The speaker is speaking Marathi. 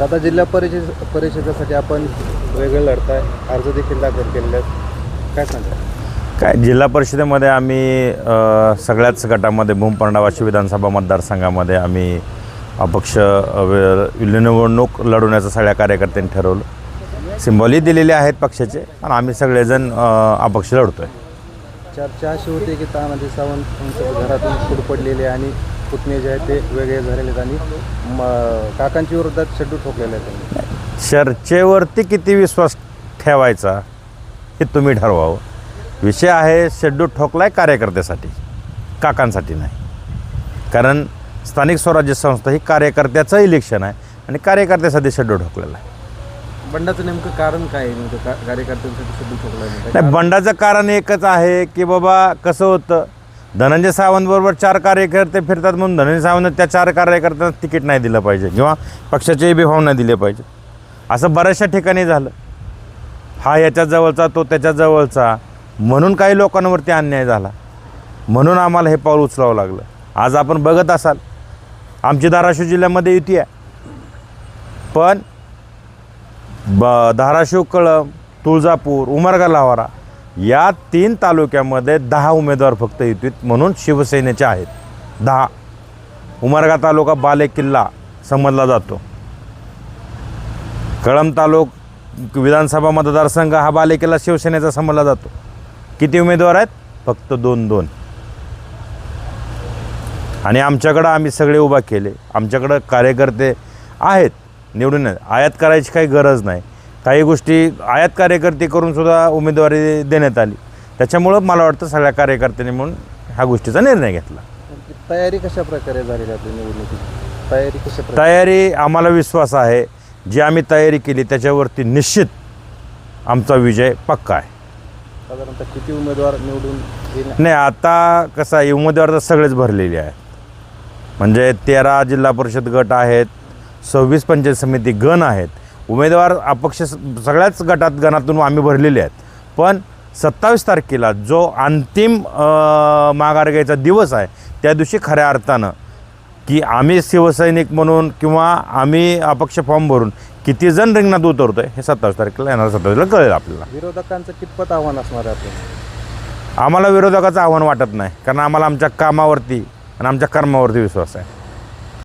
आता जिल्हा परिषदेसाठी आपण वेगळं लढताय, अर्ज देखील दाखल केलेले आहेत, काय सांगा? काय जिल्हा परिषदेमध्ये आम्ही सगळ्याच गटामध्ये भूमपरंडावाशी विधानसभा मतदारसंघामध्ये आम्ही अपक्ष निवडणूक लढवण्याचं सगळ्या कार्यकर्त्यांनी ठरवलं. सिम्बॉलही दिलेले आहेत पक्षाचे, पण आम्ही सगळेजण अपक्ष लढतो आहे. चर्चा अशी होती की तानाजी सावंत घरातून फूट पडलेले आणि पुतणे जे आहेत ते वेगळे झालेले आहेत आणि काकांच्या विरोधात शड्डू ठोकलेले आहेत. चर्चेवरती किती विश्वास ठेवायचा हे तुम्ही ठरवावं. विषय आहे शेड्डू ठोकलाय कार्यकर्त्यासाठी, काकांसाठी नाही. कारण स्थानिक स्वराज्य संस्था ही कार्यकर्त्याचं इलेक्शन आहे आणि कार्यकर्त्यासाठी शेड्डू ठोकलेला आहे. बंडाचं नेमकं कारण काय आहे? नेमकं कार्यकर्त्यांसाठी शड्डू ठोकलं नाही, बंडाचं कारण एकच आहे की बाबा कसं होतं, धनंजय सावंतबरोबर 4 कार्यकर्ते फिरतात म्हणून धनंजय सावंत त्या 4 कार्यकर्त्यांना तिकीट नाही दिलं पाहिजे किंवा पक्षाचेही बिभाव नाही दिले पाहिजे. असं बऱ्याचशा ठिकाणी झालं. हा याच्या जवळचा, तो त्याच्या जवळचा, म्हणून काही लोकांवरती अन्याय झाला. म्हणून आम्हाला हे पाऊल उचलावं लागलं. आज आपण बघत असाल आमची धाराशिव जिल्ह्यामध्ये युती आहे, पण धाराशिव, कळंब, तुळजापूर, उमरगा, लावारा या 3 तालुक्यामध्ये 10 उमेदवार फक्त युतीत म्हणून शिवसेनेचे आहेत. 10. उमरगा तालुका बालेकिल्ला समजला जातो. कळंब विधानसभा मतदारसंघ हा बालेकिल्ला शिवसेनेचा समजला जातो. किती उमेदवार आहेत? फक्त 2-2. आणि आमच्याकडं आम्ही सगळे उभा केले. आमच्याकडं कार्यकर्ते आहेत, निवडून आयात करायची काही गरज नाही. काही गोष्टी आयात कार्यकर्ते करून सुद्धा उमेदवारी देण्यात आली. त्याच्यामुळं मला वाटतं सगळ्या कार्यकर्त्यांनी म्हणून ह्या गोष्टीचा निर्णय घेतला. तयारी कशा प्रकारे झालेली आपली निवडणुकीची? तयारी कशा प्रकारे? तयारी आम्हाला विश्वास आहे, जी आम्ही तयारी केली त्याच्यावरती निश्चित आमचा विजय पक्का आहे. साधारणतः किती उमेदवार निवडून येईल? नाही, आता कसं आहे, उमेदवार तर सगळेच भरलेले आहेत. म्हणजे 13 जिल्हा परिषद गट आहेत, 26 पंचायत समिती गण आहेत. उमेदवार अपक्ष सगळ्याच गणातून आम्ही भरलेले आहेत. पण 27 तारखेला जो अंतिम माघार दिवस आहे त्या दिवशी खऱ्या अर्थानं की आम्ही शिवसैनिक म्हणून किंवा आम्ही अपक्ष फॉर्म भरून किती जण रिंगणात उतरतो आहे हे 27 तारखेला येणार 27 कळेल आपल्याला. विरोधकांचं कितपत आव्हान असणार आहे आपल्याला? आम्हाला विरोधकाचं आव्हान वाटत नाही, कारण आम्हाला आमच्या कामावरती आणि आमच्या कर्मावरती विश्वास आहे.